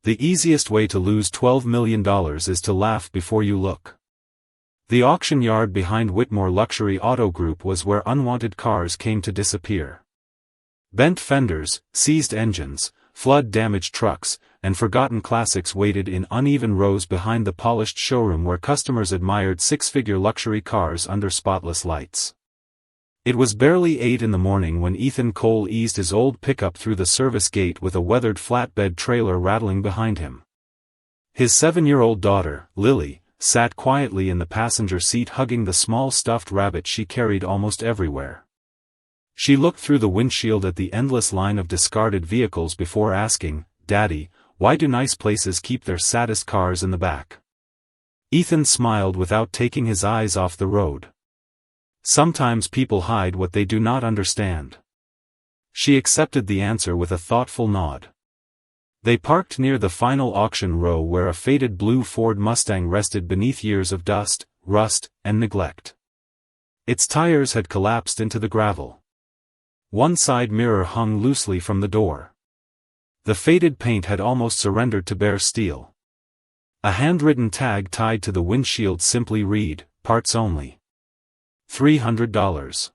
The easiest way to lose $12 million is to laugh before you look. The auction yard behind Whitmore Luxury Auto Group was where unwanted cars came to disappear. Bent fenders, seized engines, flood-damaged trucks, and forgotten classics waited in uneven rows behind the polished showroom where customers admired six-figure luxury cars under spotless lights. It was barely 8 in the morning when Ethan Cole eased his old pickup through the service gate with a weathered flatbed trailer rattling behind him. His 7-year-old daughter, Lily, sat quietly in the passenger seat hugging the small stuffed rabbit she carried almost everywhere. She looked through the windshield at the endless line of discarded vehicles before asking, "Daddy, why do nice places keep their saddest cars in the back?" Ethan smiled without taking his eyes off the road. Sometimes people hide what they do not understand. She accepted the answer with a thoughtful nod. They parked near the final auction row where a faded blue Ford Mustang rested beneath years of dust, rust, and neglect. Its tires had collapsed into the gravel. One side mirror hung loosely from the door. The faded paint had almost surrendered to bare steel. A handwritten tag tied to the windshield simply read, "Parts only. $300.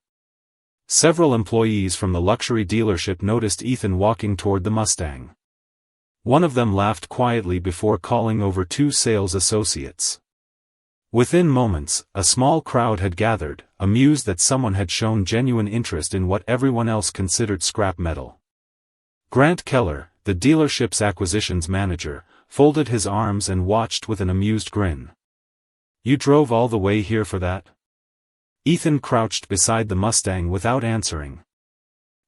Several employees from the luxury dealership noticed Ethan walking toward the Mustang. One of them laughed quietly before calling over 2 sales associates. Within moments, a small crowd had gathered, amused that someone had shown genuine interest in what everyone else considered scrap metal. Grant Keller, the dealership's acquisitions manager, folded his arms and watched with an amused grin. "You drove all the way here for that?" Ethan crouched beside the Mustang without answering.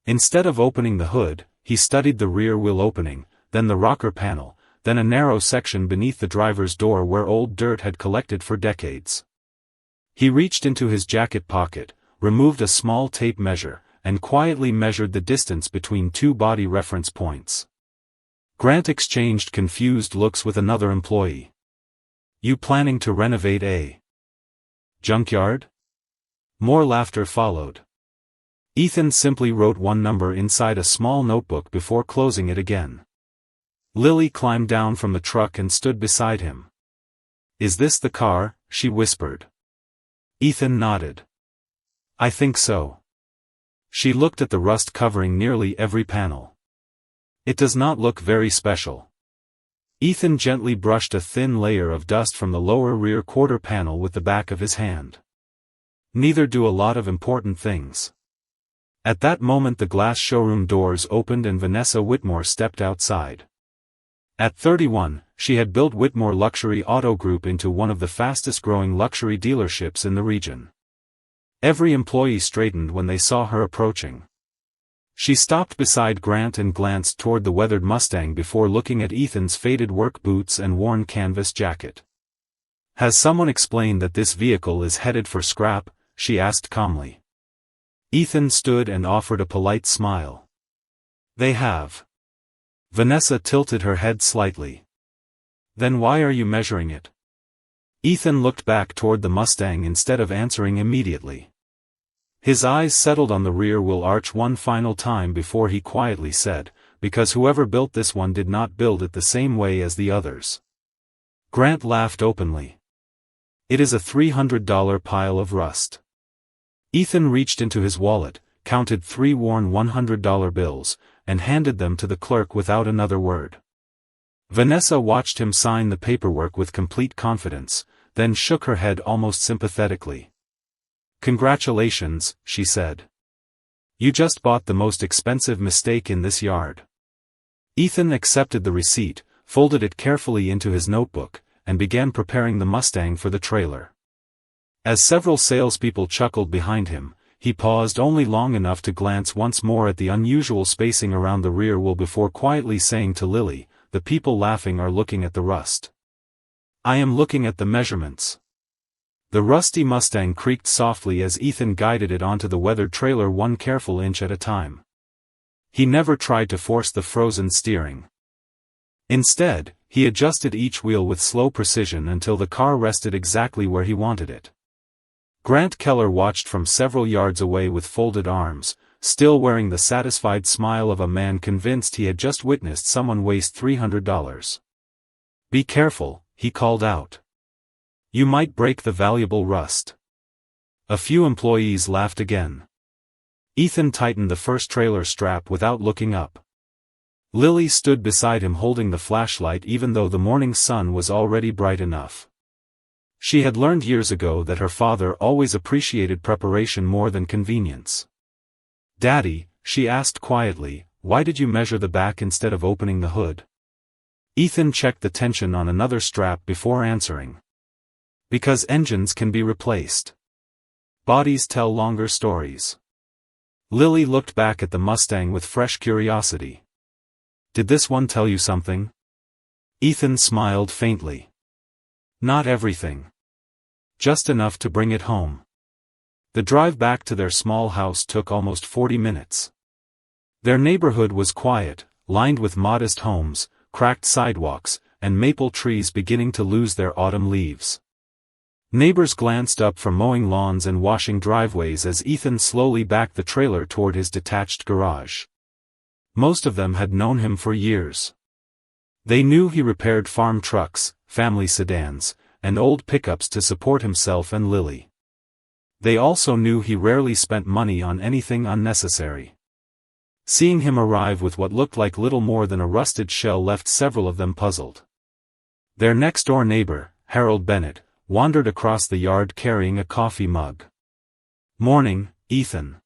Instead of opening the hood, he studied the rear wheel opening, then the rocker panel, then a narrow section beneath the driver's door where old dirt had collected for decades. He reached into his jacket pocket, removed a small tape measure, and quietly measured the distance between 2 body reference points. Grant exchanged confused looks with another employee. "You planning to renovate a junkyard?" More laughter followed. Ethan simply wrote one number inside a small notebook before closing it again. Lily climbed down from the truck and stood beside him. "Is this the car?" she whispered. Ethan nodded. "I think so." She looked at the rust covering nearly every panel. "It does not look very special." Ethan gently brushed a thin layer of dust from the lower rear quarter panel with the back of his hand. "Neither do a lot of important things." At that moment the glass showroom doors opened and Vanessa Whitmore stepped outside. At 31, she had built Whitmore Luxury Auto Group into one of the fastest-growing luxury dealerships in the region. Every employee straightened when they saw her approaching. She stopped beside Grant and glanced toward the weathered Mustang before looking at Ethan's faded work boots and worn canvas jacket. "Has someone explained that this vehicle is headed for scrap?" she asked calmly. Ethan stood and offered a polite smile. "They have." Vanessa tilted her head slightly. "Then why are you measuring it?" Ethan looked back toward the Mustang instead of answering immediately. His eyes settled on the rear wheel arch one final time before he quietly said, "Because whoever built this one did not build it the same way as the others." Grant laughed openly. "It is a $300 pile of rust." Ethan reached into his wallet, counted 3 worn $100 bills, and handed them to the clerk without another word. Vanessa watched him sign the paperwork with complete confidence, then shook her head almost sympathetically. "Congratulations," she said. "You just bought the most expensive mistake in this yard." Ethan accepted the receipt, folded it carefully into his notebook, and began preparing the Mustang for the trailer. As several salespeople chuckled behind him, he paused only long enough to glance once more at the unusual spacing around the rear wheel before quietly saying to Lily, "The people laughing are looking at the rust. I am looking at the measurements." The rusty Mustang creaked softly as Ethan guided it onto the weathered trailer one careful inch at a time. He never tried to force the frozen steering. Instead, he adjusted each wheel with slow precision until the car rested exactly where he wanted it. Grant Keller watched from several yards away with folded arms, still wearing the satisfied smile of a man convinced he had just witnessed someone waste $300. Be careful, he called out. You might break the valuable rust. A few employees laughed again. Ethan tightened the first trailer strap without looking up. Lily stood beside him holding the flashlight even though the morning sun was already bright enough. She had learned years ago that her father always appreciated preparation more than convenience. Daddy, she asked quietly, why did you measure the back instead of opening the hood? Ethan checked the tension on another strap before answering. Because engines can be replaced. Bodies tell longer stories. Lily looked back at the Mustang with fresh curiosity. Did this one tell you something? Ethan smiled faintly. Not everything. Just enough to bring it home. The drive back to their small house took almost 40 minutes. Their neighborhood was quiet, lined with modest homes, cracked sidewalks, and maple trees beginning to lose their autumn leaves. Neighbors glanced up from mowing lawns and washing driveways as Ethan slowly backed the trailer toward his detached garage. Most of them had known him for years. They knew he repaired farm trucks, family sedans, and old pickups to support himself and Lily. They also knew he rarely spent money on anything unnecessary. Seeing him arrive with what looked like little more than a rusted shell left several of them puzzled. Their next-door neighbor, Harold Bennett, wandered across the yard carrying a coffee mug. Morning, Ethan.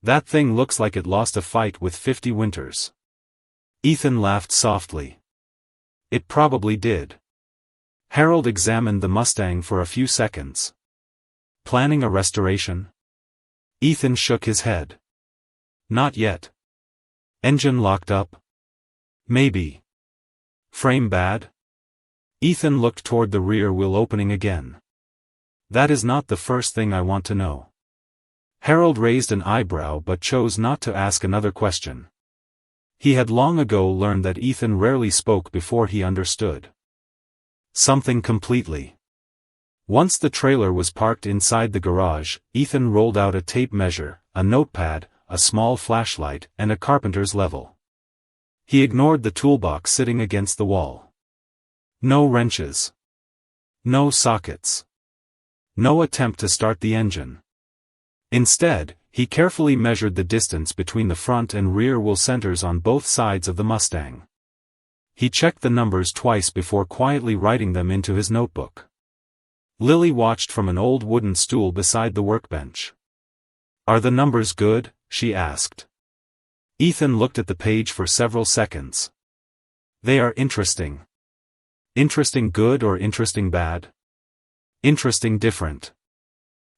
That thing looks like it lost a fight with 50 winters. Ethan laughed softly. It probably did. Harold examined the Mustang for a few seconds. Planning a restoration? Ethan shook his head. Not yet. Engine locked up? Maybe. Frame bad? Ethan looked toward the rear wheel opening again. That is not the first thing I want to know. Harold raised an eyebrow but chose not to ask another question. He had long ago learned that Ethan rarely spoke before he understood something completely. Once the trailer was parked inside the garage, Ethan rolled out a tape measure, a notepad, a small flashlight, and a carpenter's level. He ignored the toolbox sitting against the wall. No wrenches. No sockets. No attempt to start the engine. Instead, he carefully measured the distance between the front and rear wheel centers on both sides of the Mustang. He checked the numbers twice before quietly writing them into his notebook. Lily watched from an old wooden stool beside the workbench. Are the numbers good? She asked. Ethan looked at the page for several seconds. They are interesting. Interesting good or interesting bad? Interesting different.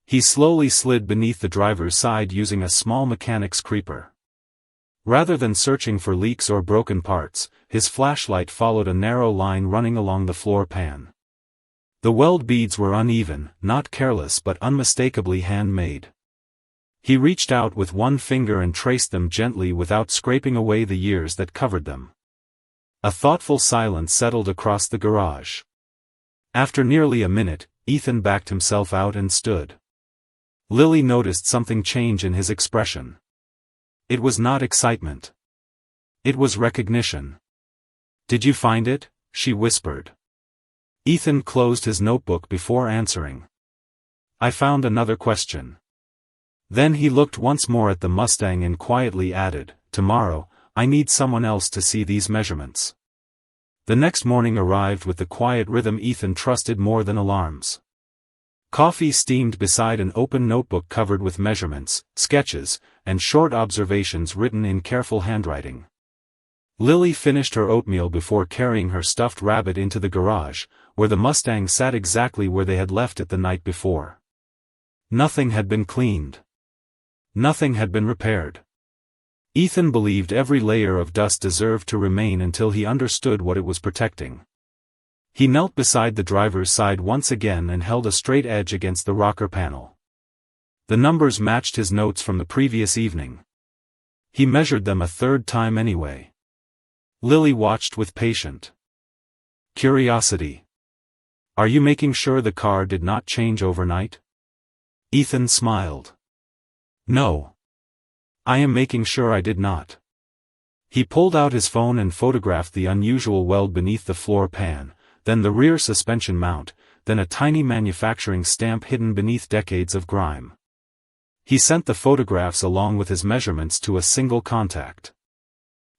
He slowly slid beneath the driver's side using a small mechanic's creeper. Rather than searching for leaks or broken parts, his flashlight followed a narrow line running along the floor pan. The weld beads were uneven, not careless but unmistakably handmade. He reached out with one finger and traced them gently without scraping away the years that covered them. A thoughtful silence settled across the garage. After nearly a minute, Ethan backed himself out and stood. Lily noticed something change in his expression. It was not excitement. It was recognition. Did you find it? She whispered. Ethan closed his notebook before answering. I found another question. Then he looked once more at the Mustang and quietly added, tomorrow, I need someone else to see these measurements. The next morning arrived with the quiet rhythm Ethan trusted more than alarms. Coffee steamed beside an open notebook covered with measurements, sketches, and short observations written in careful handwriting. Lily finished her oatmeal before carrying her stuffed rabbit into the garage, where the Mustang sat exactly where they had left it the night before. Nothing had been cleaned. Nothing had been repaired. Ethan believed every layer of dust deserved to remain until he understood what it was protecting. He knelt beside the driver's side once again and held a straight edge against the rocker panel. The numbers matched his notes from the previous evening. He measured them a third time anyway. Lily watched with patient curiosity. Are you making sure the car did not change overnight? Ethan smiled. No. I am making sure I did not. He pulled out his phone and photographed the unusual weld beneath the floor pan, then the rear suspension mount, then a tiny manufacturing stamp hidden beneath decades of grime. He sent the photographs along with his measurements to a single contact.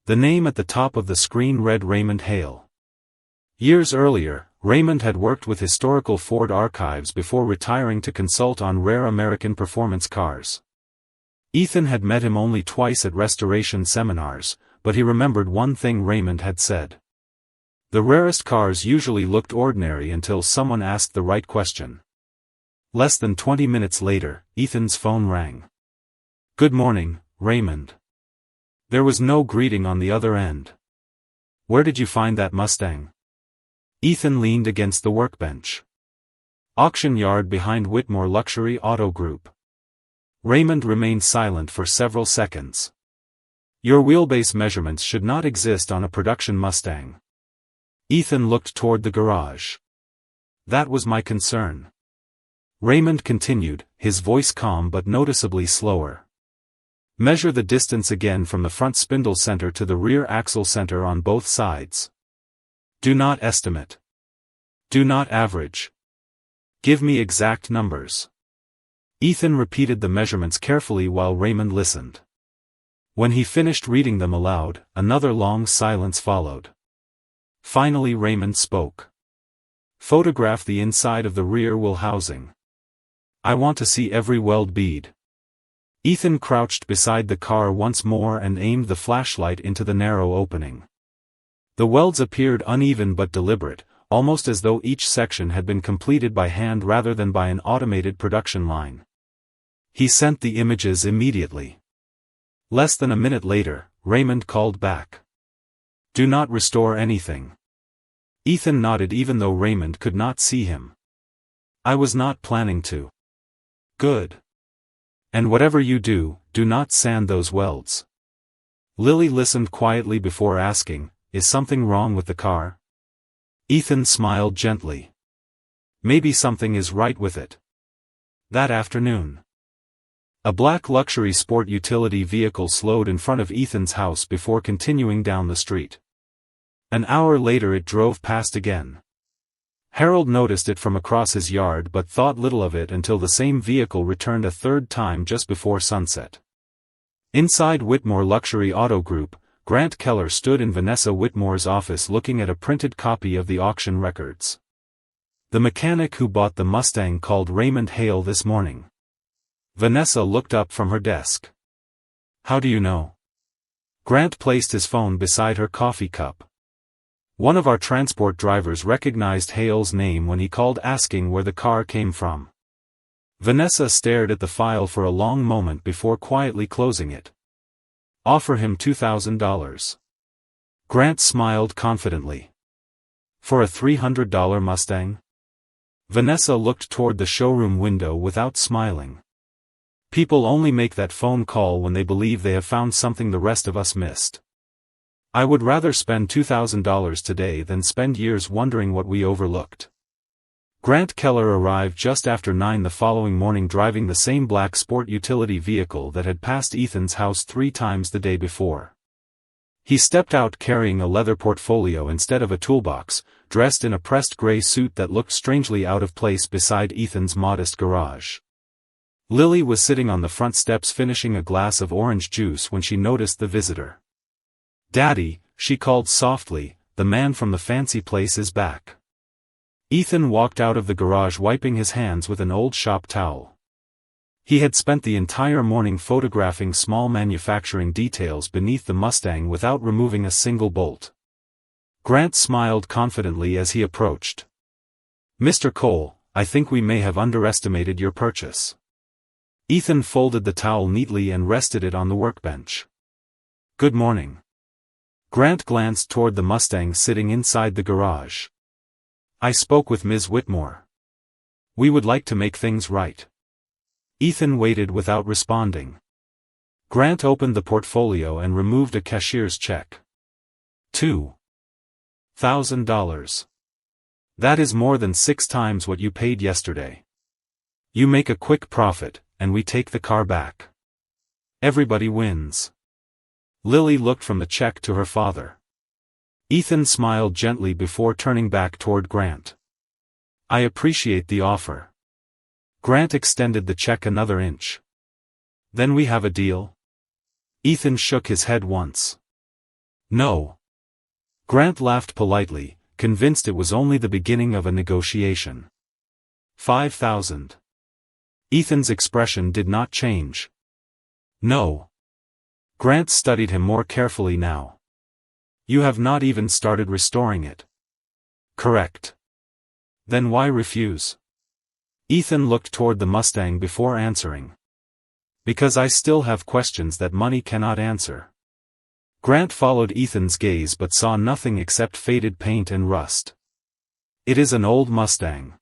The name at the top of the screen read Raymond Hale. Years earlier, Raymond had worked with historical Ford archives before retiring to consult on rare American performance cars. Ethan had met him only twice at restoration seminars, but he remembered one thing Raymond had said. The rarest cars usually looked ordinary until someone asked the right question. Less than 20 minutes later, Ethan's phone rang. "Good morning, Raymond." There was no greeting on the other end. "Where did you find that Mustang?" Ethan leaned against the workbench. "Auction yard behind Whitmore Luxury Auto Group." Raymond remained silent for several seconds. "Your wheelbase measurements should not exist on a production Mustang." Ethan looked toward the garage. "That was my concern." Raymond continued, his voice calm but noticeably slower. "Measure the distance again from the front spindle center to the rear axle center on both sides. Do not estimate. Do not average. Give me exact numbers." Ethan repeated the measurements carefully while Raymond listened. When he finished reading them aloud, another long silence followed. Finally Raymond spoke. "Photograph the inside of the rear wheel housing. I want to see every weld bead." Ethan crouched beside the car once more and aimed the flashlight into the narrow opening. The welds appeared uneven but deliberate, almost as though each section had been completed by hand rather than by an automated production line. He sent the images immediately. Less than a minute later, Raymond called back. "Do not restore anything." Ethan nodded even though Raymond could not see him. "I was not planning to." "Good. And whatever you do, do not sand those welds." Lily listened quietly before asking, "Is something wrong with the car?" Ethan smiled gently. "Maybe something is right with it." That afternoon, a black luxury sport utility vehicle slowed in front of Ethan's house before continuing down the street. An hour later it drove past again. Harold noticed it from across his yard but thought little of it until the same vehicle returned a third time just before sunset. Inside Whitmore Luxury Auto Group, Grant Keller stood in Vanessa Whitmore's office looking at a printed copy of the auction records. "The mechanic who bought the Mustang called Raymond Hale this morning." Vanessa looked up from her desk. "How do you know?" Grant placed his phone beside her coffee cup. "One of our transport drivers recognized Hale's name when he called asking where the car came from." Vanessa stared at the file for a long moment before quietly closing it. "Offer him $2,000. Grant smiled confidently. "For a $300 Mustang?" Vanessa looked toward the showroom window without smiling. "People only make that phone call when they believe they have found something the rest of us missed. I would rather spend $2,000 today than spend years wondering what we overlooked." Grant Keller arrived just after 9 the following morning driving the same black sport utility vehicle that had passed Ethan's house 3 times the day before. He stepped out carrying a leather portfolio instead of a toolbox, dressed in a pressed gray suit that looked strangely out of place beside Ethan's modest garage. Lily was sitting on the front steps finishing a glass of orange juice when she noticed the visitor. "Daddy," she called softly, "the man from the fancy place is back." Ethan walked out of the garage wiping his hands with an old shop towel. He had spent the entire morning photographing small manufacturing details beneath the Mustang without removing a single bolt. Grant smiled confidently as he approached. "Mr. Cole, I think we may have underestimated your purchase." Ethan folded the towel neatly and rested it on the workbench. "Good morning." Grant glanced toward the Mustang sitting inside the garage. "I spoke with Ms. Whitmore. We would like to make things right." Ethan waited without responding. Grant opened the portfolio and removed a cashier's check. $2,000. That is more than 6 times what you paid yesterday. You make a quick profit, and we take the car back. Everybody wins. Lily looked from the check to her father. Ethan smiled gently before turning back toward Grant. I appreciate the offer. Grant extended the check another inch. Then we have a deal? Ethan shook his head once. No. Grant laughed politely, convinced it was only the beginning of a negotiation. 5,000. Ethan's expression did not change. No. Grant studied him more carefully now. You have not even started restoring it. Correct. Then why refuse? Ethan looked toward the Mustang before answering. Because I still have questions that money cannot answer. Grant followed Ethan's gaze but saw nothing except faded paint and rust. It is an old Mustang.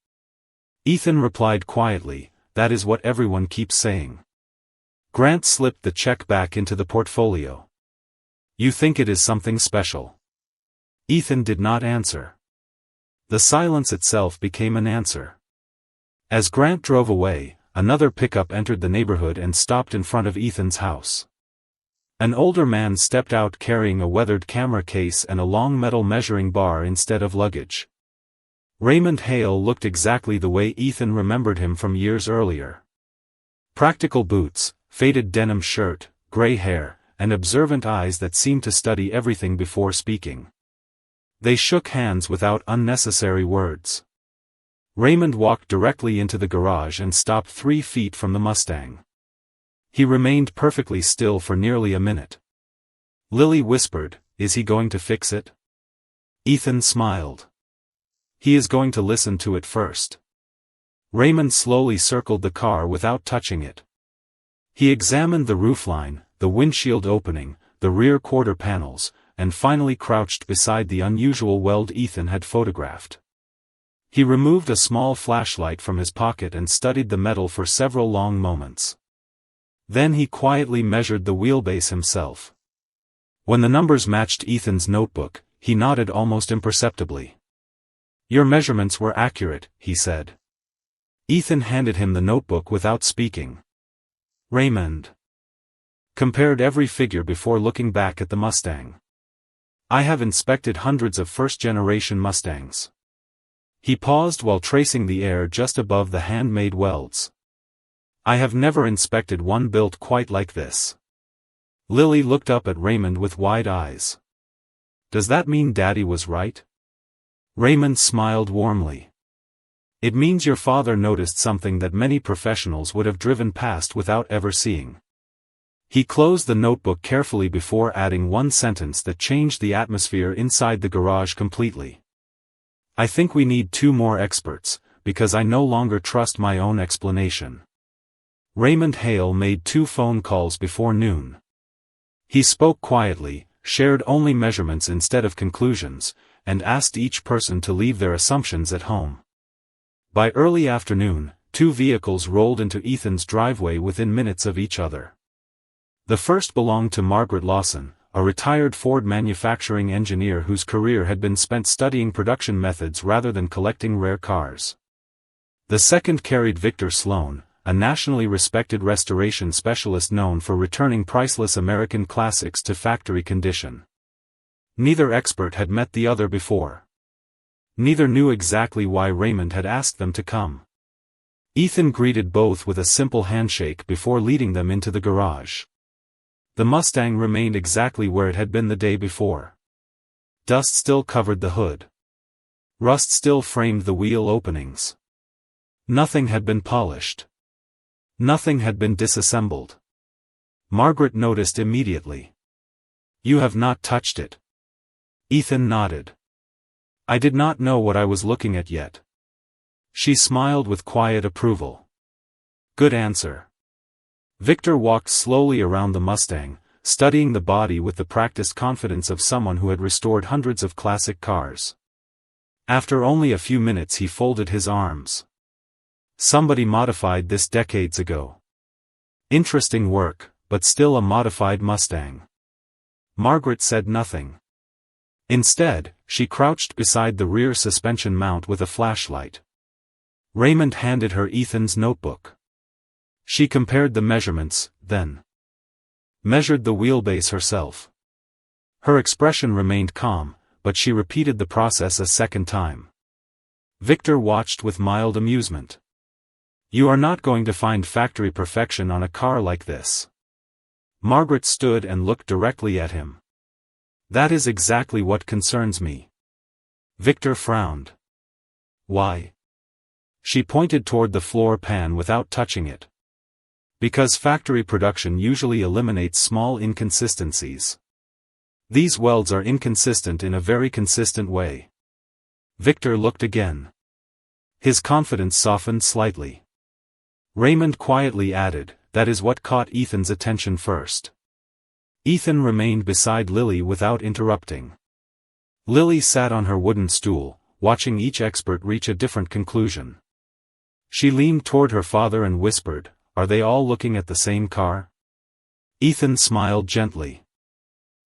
Ethan replied quietly, that is what everyone keeps saying. Grant slipped the check back into the portfolio. You think it is something special? Ethan did not answer. The silence itself became an answer. As Grant drove away, another pickup entered the neighborhood and stopped in front of Ethan's house. An older man stepped out carrying a weathered camera case and a long metal measuring bar instead of luggage. Raymond Hale looked exactly the way Ethan remembered him from years earlier. Practical boots, faded denim shirt, gray hair, and observant eyes that seemed to study everything before speaking. They shook hands without unnecessary words. Raymond walked directly into the garage and stopped 3 feet from the Mustang. He remained perfectly still for nearly a minute. Lily whispered, "Is he going to fix it?" Ethan smiled. "He is going to listen to it first." Raymond slowly circled the car without touching it. He examined the roofline, the windshield opening, the rear quarter panels, and finally crouched beside the unusual weld Ethan had photographed. He removed a small flashlight from his pocket and studied the metal for several long moments. Then he quietly measured the wheelbase himself. When the numbers matched Ethan's notebook, he nodded almost imperceptibly. "Your measurements were accurate," he said. Ethan handed him the notebook without speaking. Raymond compared every figure before looking back at the Mustang. "I have inspected hundreds of first-generation Mustangs." He paused while tracing the air just above the handmade welds. "I have never inspected one built quite like this." Lily looked up at Raymond with wide eyes. "Does that mean Daddy was right?" Raymond smiled warmly. "It means your father noticed something that many professionals would have driven past without ever seeing." He closed the notebook carefully before adding one sentence that changed the atmosphere inside the garage completely. "I think we need 2 more experts, because I no longer trust my own explanation." Raymond Hale made 2 phone calls before noon. He spoke quietly, shared only measurements instead of conclusions, and asked each person to leave their assumptions at home. By early afternoon, 2 vehicles rolled into Ethan's driveway within minutes of each other. The first belonged to Margaret Lawson, a retired Ford manufacturing engineer whose career had been spent studying production methods rather than collecting rare cars. The second carried Victor Sloan, a nationally respected restoration specialist known for returning priceless American classics to factory condition. Neither expert had met the other before. Neither knew exactly why Raymond had asked them to come. Ethan greeted both with a simple handshake before leading them into the garage. The Mustang remained exactly where it had been the day before. Dust still covered the hood. Rust still framed the wheel openings. Nothing had been polished. Nothing had been disassembled. Margaret noticed immediately. "You have not touched it." Ethan nodded. "I did not know what I was looking at yet." She smiled with quiet approval. "Good answer." Victor walked slowly around the Mustang, studying the body with the practiced confidence of someone who had restored hundreds of classic cars. After only a few minutes he folded his arms. "Somebody modified this decades ago. Interesting work, but still a modified Mustang." Margaret said nothing. Instead, she crouched beside the rear suspension mount with a flashlight. Raymond handed her Ethan's notebook. She compared the measurements, then measured the wheelbase herself. Her expression remained calm, but she repeated the process a second time. Victor watched with mild amusement. "You are not going to find factory perfection on a car like this." Margaret stood and looked directly at him. "That is exactly what concerns me." Victor frowned. "Why?" She pointed toward the floor pan without touching it. "Because factory production usually eliminates small inconsistencies. These welds are inconsistent in a very consistent way." Victor looked again. His confidence softened slightly. Raymond quietly added, "That is what caught Ethan's attention first." Ethan remained beside Lily without interrupting. Lily sat on her wooden stool, watching each expert reach a different conclusion. She leaned toward her father and whispered, "Are they all looking at the same car?" Ethan smiled gently.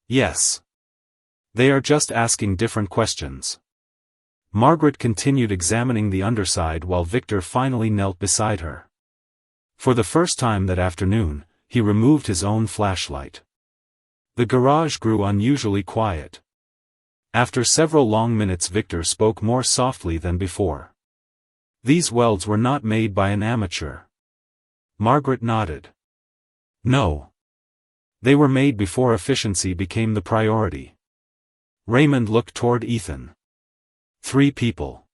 "Yes. They are just asking different questions." Margaret continued examining the underside while Victor finally knelt beside her. For the first time that afternoon, he removed his own flashlight. The garage grew unusually quiet. After several long minutes Victor spoke more softly than before. "These welds were not made by an amateur." Margaret nodded. "No. They were made before efficiency became the priority." Raymond looked toward Ethan. 3 people.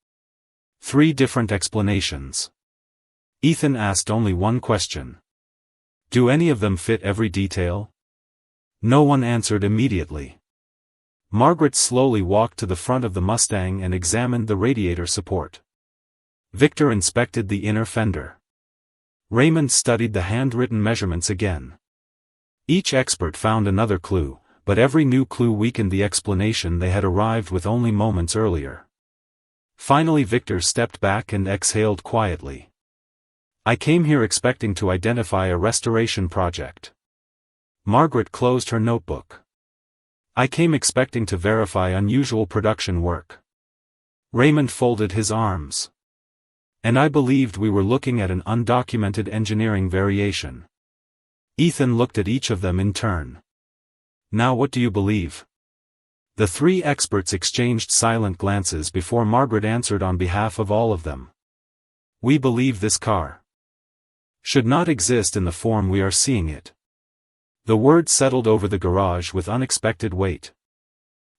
3 different explanations. Ethan asked only one question. "Do any of them fit every detail?" No one answered immediately. Margaret slowly walked to the front of the Mustang and examined the radiator support. Victor inspected the inner fender. Raymond studied the handwritten measurements again. Each expert found another clue, but every new clue weakened the explanation they had arrived with only moments earlier. Finally Victor stepped back and exhaled quietly. "I came here expecting to identify a restoration project." Margaret closed her notebook. "I came expecting to verify unusual production work." Raymond folded his arms. "And I believed we were looking at an undocumented engineering variation." Ethan looked at each of them in turn. "Now what do you believe?" The 3 experts exchanged silent glances before Margaret answered on behalf of all of them. "We believe this car should not exist in the form we are seeing it." The word settled over the garage with unexpected weight.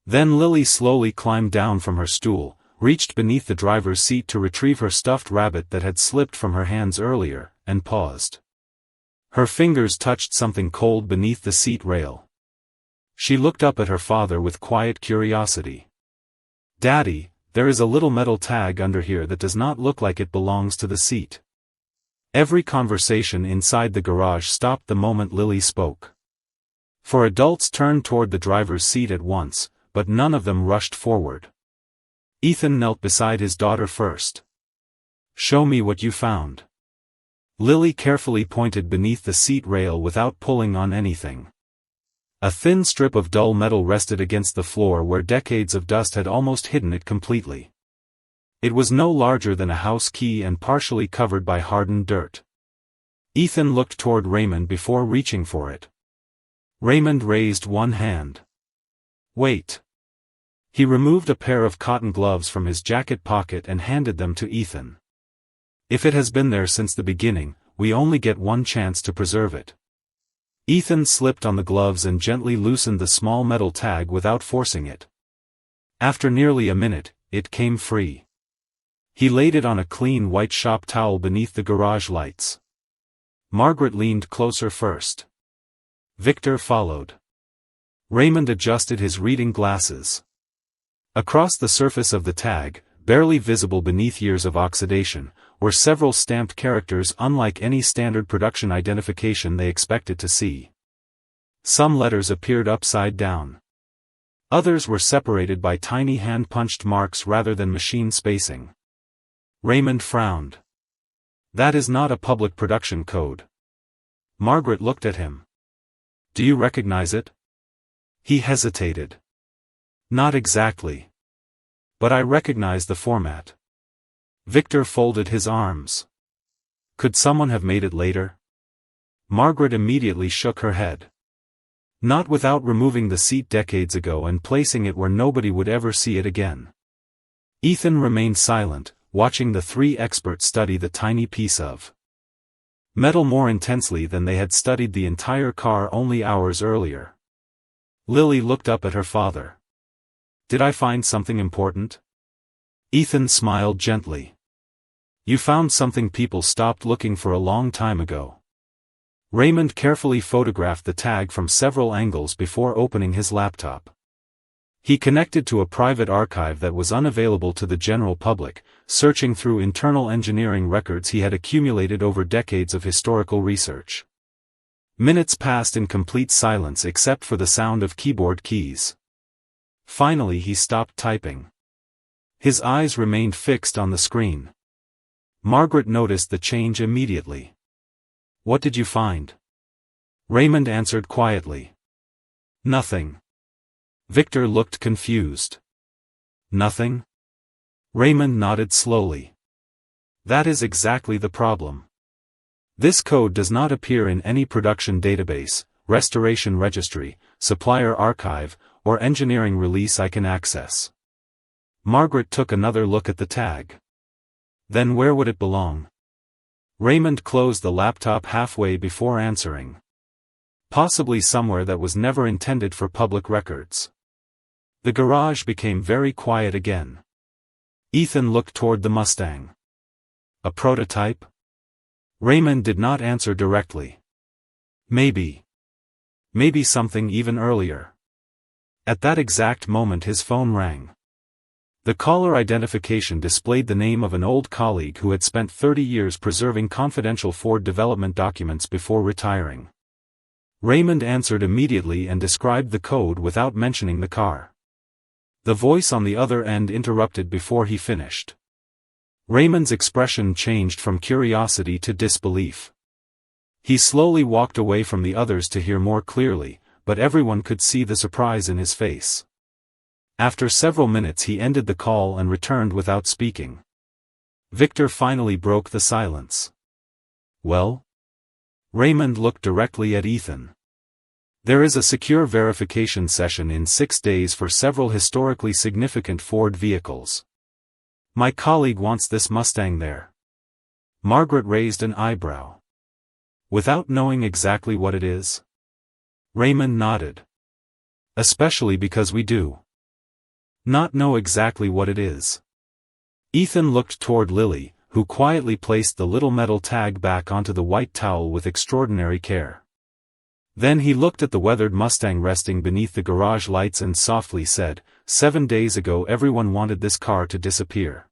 Then Lily slowly climbed down from her stool, reached beneath the driver's seat to retrieve her stuffed rabbit that had slipped from her hands earlier, and paused. Her fingers touched something cold beneath the seat rail. She looked up at her father with quiet curiosity. "Daddy, there is a little metal tag under here that does not look like it belongs to the seat." Every conversation inside the garage stopped the moment Lily spoke. 4 adults turned toward the driver's seat at once, but none of them rushed forward. Ethan knelt beside his daughter first. "Show me what you found." Lily carefully pointed beneath the seat rail without pulling on anything. A thin strip of dull metal rested against the floor where decades of dust had almost hidden it completely. It was no larger than a house key and partially covered by hardened dirt. Ethan looked toward Raymond before reaching for it. Raymond raised one hand. "Wait." He removed a pair of cotton gloves from his jacket pocket and handed them to Ethan. "If it has been there since the beginning, we only get one chance to preserve it." Ethan slipped on the gloves and gently loosened the small metal tag without forcing it. After nearly a minute, it came free. He laid it on a clean white shop towel beneath the garage lights. Margaret leaned closer first. Victor followed. Raymond adjusted his reading glasses. Across the surface of the tag, barely visible beneath years of oxidation, were several stamped characters unlike any standard production identification they expected to see. Some letters appeared upside down. Others were separated by tiny hand-punched marks rather than machine spacing. Raymond frowned. "That is not a public production code." Margaret looked at him. "Do you recognize it?" He hesitated. "Not exactly. But I recognize the format." Victor folded his arms. "Could someone have made it later?" Margaret immediately shook her head. Not without removing the seat decades ago and placing it where nobody would ever see it again. Ethan remained silent, watching the three experts study the tiny piece of metal more intensely than they had studied the entire car only hours earlier. Lily looked up at her father. "Did I find something important?" Ethan smiled gently. "You found something people stopped looking for a long time ago." Raymond carefully photographed the tag from several angles before opening his laptop. He connected to a private archive that was unavailable to the general public, searching through internal engineering records he had accumulated over decades of historical research. Minutes passed in complete silence except for the sound of keyboard keys. Finally he stopped typing. His eyes remained fixed on the screen. Margaret noticed the change immediately. "What did you find?" Raymond answered quietly. "Nothing." Victor looked confused. "Nothing?" Raymond nodded slowly. "That is exactly the problem. This code does not appear in any production database, restoration registry, supplier archive, or engineering release I can access." Margaret took another look at the tag. "Then where would it belong?" Raymond closed the laptop halfway before answering. "Possibly somewhere that was never intended for public records." The garage became very quiet again. Ethan looked toward the Mustang. "A prototype?" Raymond did not answer directly. Maybe something even earlier." At that exact moment his phone rang. The caller identification displayed the name of an old colleague who had spent 30 years preserving confidential Ford development documents before retiring. Raymond answered immediately and described the code without mentioning the car. The voice on the other end interrupted before he finished. Raymond's expression changed from curiosity to disbelief. He slowly walked away from the others to hear more clearly, but everyone could see the surprise in his face. After several minutes he ended the call and returned without speaking. Victor finally broke the silence. "Well?" Raymond looked directly at Ethan. "There is a secure verification session in 6 days for several historically significant Ford vehicles. My colleague wants this Mustang there." Margaret raised an eyebrow. "Without knowing exactly what it is?" Raymond nodded. "Especially because we do not know exactly what it is." Ethan looked toward Lily, who quietly placed the little metal tag back onto the white towel with extraordinary care. Then he looked at the weathered Mustang resting beneath the garage lights and softly said, "7 days ago everyone wanted this car to disappear.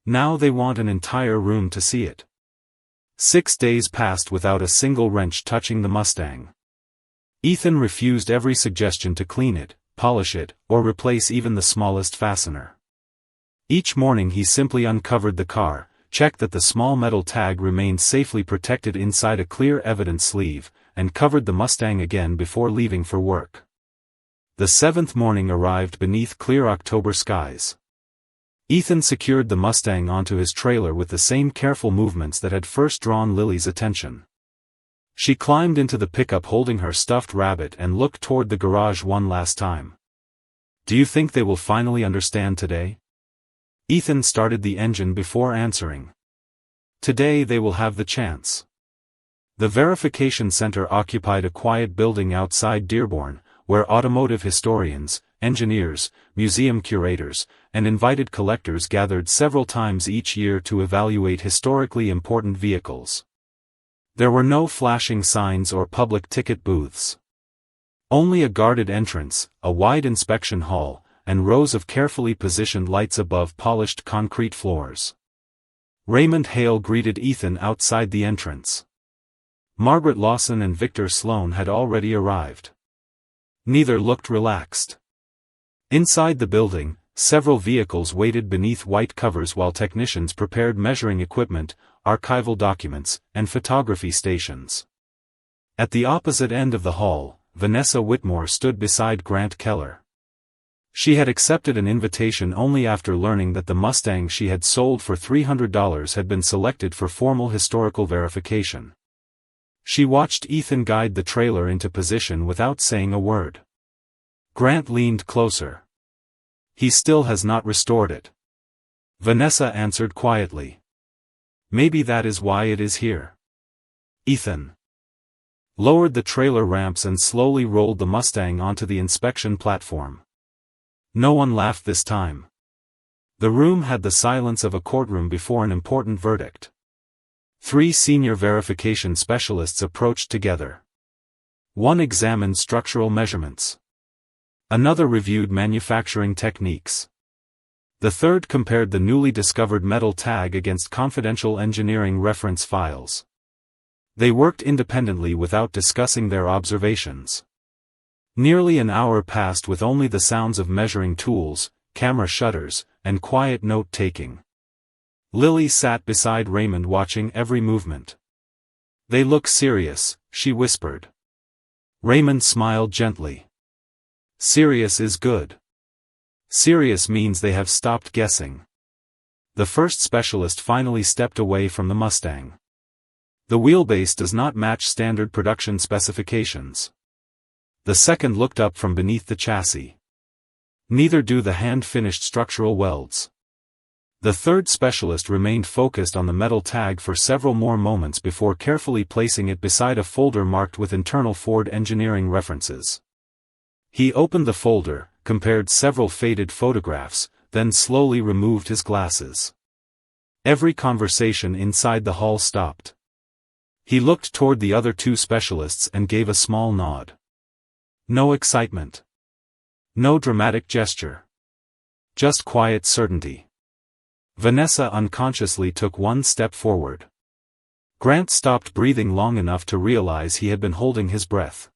Now they want an entire room to see it." 6 days passed without a single wrench touching the Mustang. Ethan refused every suggestion to clean it, polish it, or replace even the smallest fastener. Each morning he simply uncovered the car, checked that the small metal tag remained safely protected inside a clear evidence sleeve, and covered the Mustang again before leaving for work. The 7th morning arrived beneath clear October skies. Ethan secured the Mustang onto his trailer with the same careful movements that had first drawn Lily's attention. She climbed into the pickup holding her stuffed rabbit and looked toward the garage one last time. "Do you think they will finally understand today?" Ethan started the engine before answering. "Today they will have the chance." The verification center occupied a quiet building outside Dearborn, where automotive historians, engineers, museum curators, and invited collectors gathered several times each year to evaluate historically important vehicles. There were no flashing signs or public ticket booths. Only a guarded entrance, a wide inspection hall, and rows of carefully positioned lights above polished concrete floors. Raymond Hale greeted Ethan outside the entrance. Margaret Lawson and Victor Sloan had already arrived. Neither looked relaxed. Inside the building, several vehicles waited beneath white covers while technicians prepared measuring equipment, archival documents, and photography stations. At the opposite end of the hall, Vanessa Whitmore stood beside Grant Keller. She had accepted an invitation only after learning that the Mustang she had sold for $300 had been selected for formal historical verification. She watched Ethan guide the trailer into position without saying a word. Grant leaned closer. He still has not restored it. Vanessa answered quietly. Maybe that is why it is here. Ethan lowered the trailer ramps and slowly rolled the Mustang onto the inspection platform. No one laughed this time. The room had the silence of a courtroom before an important verdict. 3 senior verification specialists approached together. One examined structural measurements. Another reviewed manufacturing techniques. The third compared the newly discovered metal tag against confidential engineering reference files. They worked independently without discussing their observations. Nearly an hour passed with only the sounds of measuring tools, camera shutters, and quiet note-taking. Lily sat beside Raymond watching every movement. They look serious, she whispered. Raymond smiled gently. Serious is good. Serious means they have stopped guessing. The first specialist finally stepped away from the Mustang. The wheelbase does not match standard production specifications. The second looked up from beneath the chassis. Neither do the hand-finished structural welds. The third specialist remained focused on the metal tag for several more moments before carefully placing it beside a folder marked with internal Ford engineering references. He opened the folder, compared several faded photographs, then slowly removed his glasses. Every conversation inside the hall stopped. He looked toward the other 2 specialists and gave a small nod. No excitement. No dramatic gesture. Just quiet certainty. Vanessa unconsciously took one step forward. Grant stopped breathing long enough to realize he had been holding his breath.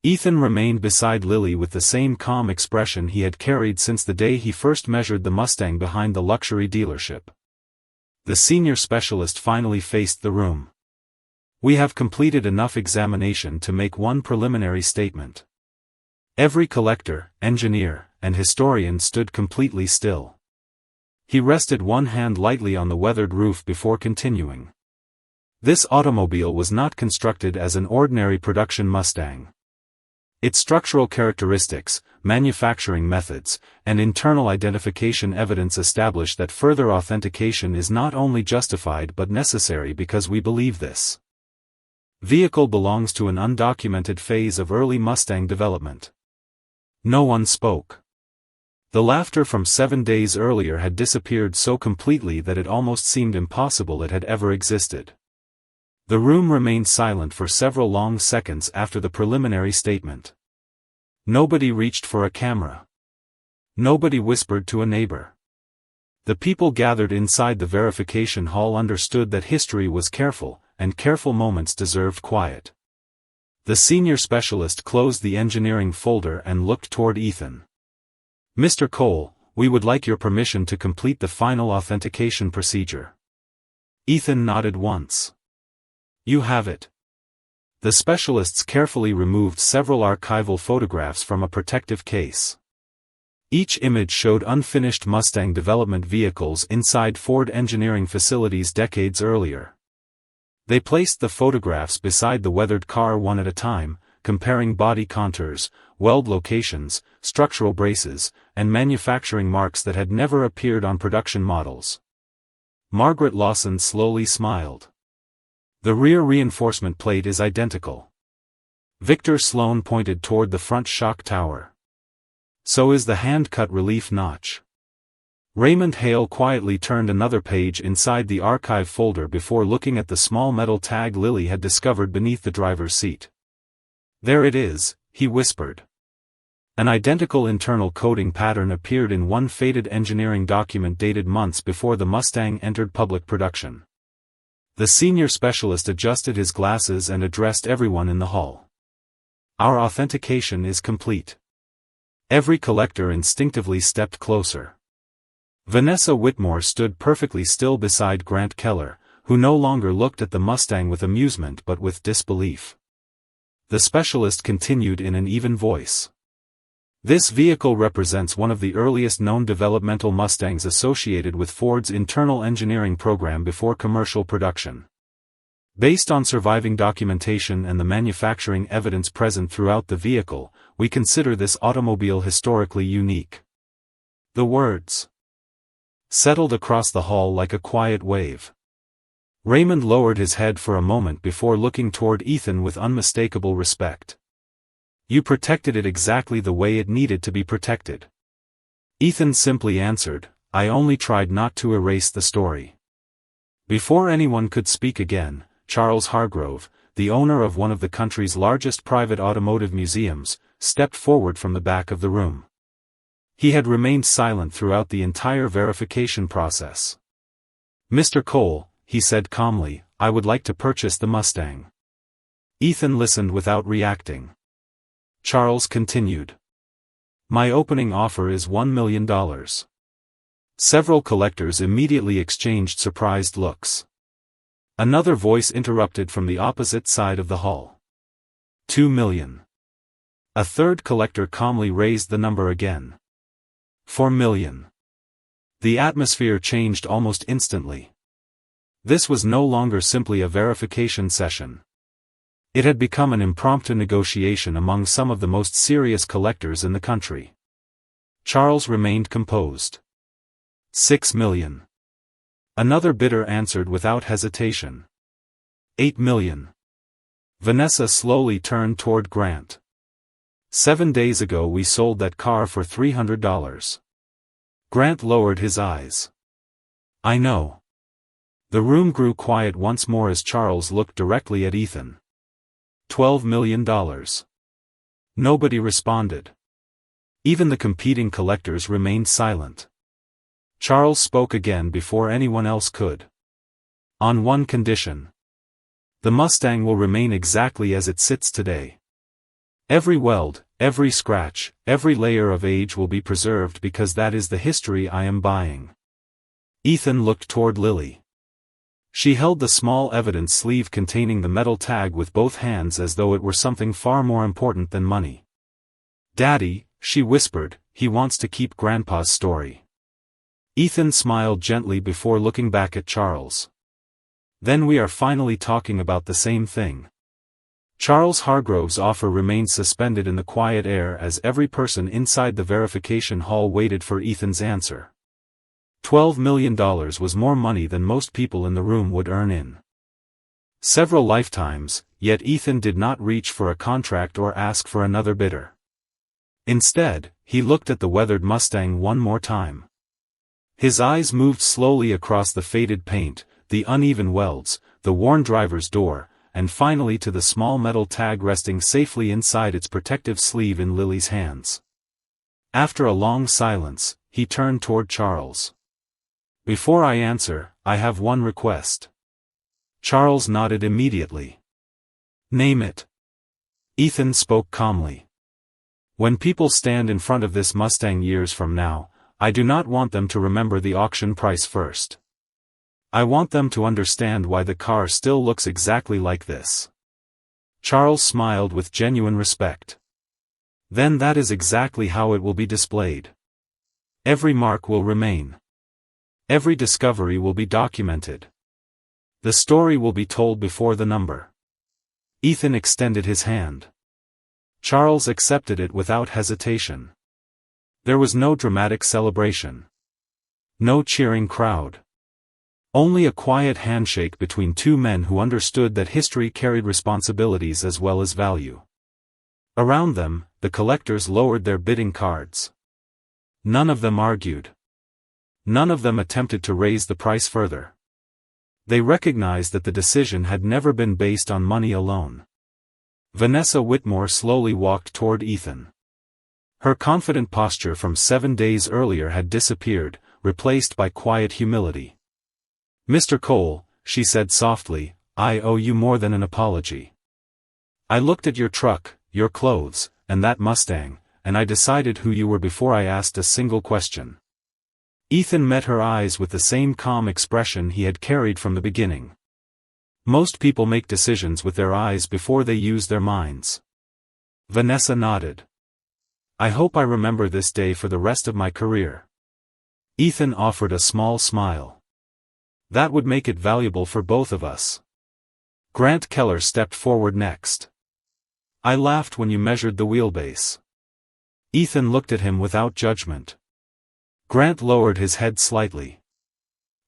Ethan remained beside Lily with the same calm expression he had carried since the day he first measured the Mustang behind the luxury dealership. The senior specialist finally faced the room. We have completed enough examination to make one preliminary statement. Every collector, engineer, and historian stood completely still. He rested one hand lightly on the weathered roof before continuing. This automobile was not constructed as an ordinary production Mustang. Its structural characteristics, manufacturing methods, and internal identification evidence establish that further authentication is not only justified but necessary because we believe this vehicle belongs to an undocumented phase of early Mustang development. No one spoke. The laughter from 7 days earlier had disappeared so completely that it almost seemed impossible it had ever existed. The room remained silent for several long seconds after the preliminary statement. Nobody reached for a camera. Nobody whispered to a neighbor. The people gathered inside the verification hall understood that history was careful, and careful moments deserved quiet. The senior specialist closed the engineering folder and looked toward Ethan. Mr. Cole, we would like your permission to complete the final authentication procedure. Ethan nodded once. You have it. The specialists carefully removed several archival photographs from a protective case. Each image showed unfinished Mustang development vehicles inside Ford engineering facilities decades earlier. They placed the photographs beside the weathered car one at a time, comparing body contours, weld locations, structural braces, and manufacturing marks that had never appeared on production models. Margaret Lawson slowly smiled. The rear reinforcement plate is identical. Victor Sloan pointed toward the front shock tower. So is the hand-cut relief notch. Raymond Hale quietly turned another page inside the archive folder before looking at the small metal tag Lily had discovered beneath the driver's seat. There it is, he whispered. An identical internal coding pattern appeared in one faded engineering document dated months before the Mustang entered public production. The senior specialist adjusted his glasses and addressed everyone in the hall. Our authentication is complete. Every collector instinctively stepped closer. Vanessa Whitmore stood perfectly still beside Grant Keller, who no longer looked at the Mustang with amusement but with disbelief. The specialist continued in an even voice. This vehicle represents one of the earliest known developmental Mustangs associated with Ford's internal engineering program before commercial production. Based on surviving documentation and the manufacturing evidence present throughout the vehicle, we consider this automobile historically unique. The words settled across the hall like a quiet wave. Raymond lowered his head for a moment before looking toward Ethan with unmistakable respect. You protected it exactly the way it needed to be protected. Ethan simply answered, I only tried not to erase the story. Before anyone could speak again, Charles Hargrove, the owner of one of the country's largest private automotive museums, stepped forward from the back of the room. He had remained silent throughout the entire verification process. Mr. Cole, he said calmly, I would like to purchase the Mustang. Ethan listened without reacting. Charles continued. My opening offer is $1 million. Several collectors immediately exchanged surprised looks. Another voice interrupted from the opposite side of the hall. $2 million. A third collector calmly raised the number again. $4 million. The atmosphere changed almost instantly. This was no longer simply a verification session. It had become an impromptu negotiation among some of the most serious collectors in the country. Charles remained composed. $6 million. Another bidder answered without hesitation. $8 million. Vanessa slowly turned toward Grant. 7 days ago we sold that car for $300. Grant lowered his eyes. I know. The room grew quiet once more as Charles looked directly at Ethan. $12 million. Nobody responded. Even the competing collectors remained silent. Charles spoke again before anyone else could. On one condition. The Mustang will remain exactly as it sits today. Every weld, every scratch, every layer of age will be preserved because that is the history I am buying. Ethan looked toward Lily. She held the small evidence sleeve containing the metal tag with both hands as though it were something far more important than money. Daddy, she whispered, he wants to keep Grandpa's story. Ethan smiled gently before looking back at Charles. Then we are finally talking about the same thing. Charles Hargrove's offer remained suspended in the quiet air as every person inside the verification hall waited for Ethan's answer. $12 million was more money than most people in the room would earn in several lifetimes, yet Ethan did not reach for a contract or ask for another bidder. Instead, he looked at the weathered Mustang one more time. His eyes moved slowly across the faded paint, the uneven welds, the worn driver's door, and finally to the small metal tag resting safely inside its protective sleeve in Lily's hands. After a long silence, he turned toward Charles. Before I answer, I have one request. Charles nodded immediately. Name it. Ethan spoke calmly. When people stand in front of this Mustang years from now, I do not want them to remember the auction price first. I want them to understand why the car still looks exactly like this. Charles smiled with genuine respect. Then that is exactly how it will be displayed. Every mark will remain. Every discovery will be documented. The story will be told before the number. Ethan extended his hand. Charles accepted it without hesitation. There was no dramatic celebration. No cheering crowd. Only a quiet handshake between two men who understood that history carried responsibilities as well as value. Around them, the collectors lowered their bidding cards. None of them argued. None of them attempted to raise the price further. They recognized that the decision had never been based on money alone. Vanessa Whitmore slowly walked toward Ethan. Her confident posture from 7 days earlier had disappeared, replaced by quiet humility. Mr. Cole, she said softly, I owe you more than an apology. I looked at your truck, your clothes, and that Mustang, and I decided who you were before I asked a single question. Ethan met her eyes with the same calm expression he had carried from the beginning. Most people make decisions with their eyes before they use their minds. Vanessa nodded. I hope I remember this day for the rest of my career. Ethan offered a small smile. That would make it valuable for both of us. Grant Keller stepped forward next. I laughed when you measured the wheelbase. Ethan looked at him without judgment. Grant lowered his head slightly.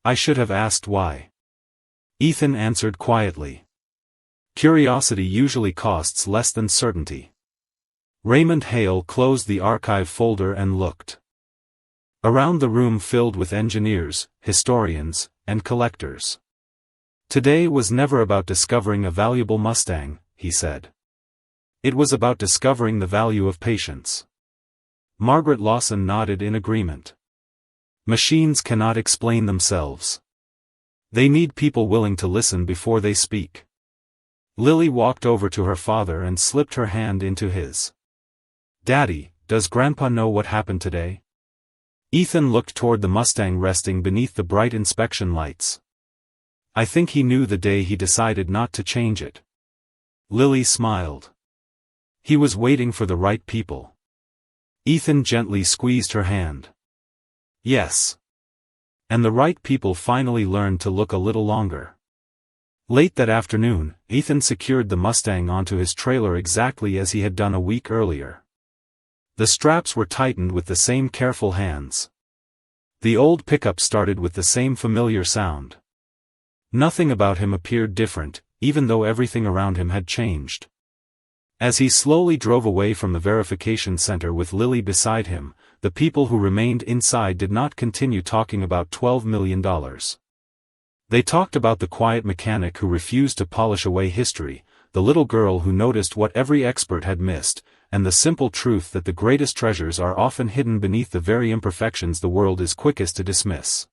I should have asked why. Ethan answered quietly. Curiosity usually costs less than certainty. Raymond Hale closed the archive folder and looked around the room filled with engineers, historians, and collectors. Today was never about discovering a valuable Mustang, he said. It was about discovering the value of patience. Margaret Lawson nodded in agreement. Machines cannot explain themselves. They need people willing to listen before they speak. Lily walked over to her father and slipped her hand into his. Daddy, does Grandpa know what happened today? Ethan looked toward the Mustang resting beneath the bright inspection lights. I think he knew the day he decided not to change it. Lily smiled. He was waiting for the right people. Ethan gently squeezed her hand. Yes. And the right people finally learned to look a little longer. Late that afternoon, Ethan secured the Mustang onto his trailer exactly as he had done a week earlier. The straps were tightened with the same careful hands. The old pickup started with the same familiar sound. Nothing about him appeared different, even though everything around him had changed. As he slowly drove away from the verification center with Lily beside him, the people who remained inside did not continue talking about $12 million. They talked about the quiet mechanic who refused to polish away history, the little girl who noticed what every expert had missed, and the simple truth that the greatest treasures are often hidden beneath the very imperfections the world is quickest to dismiss.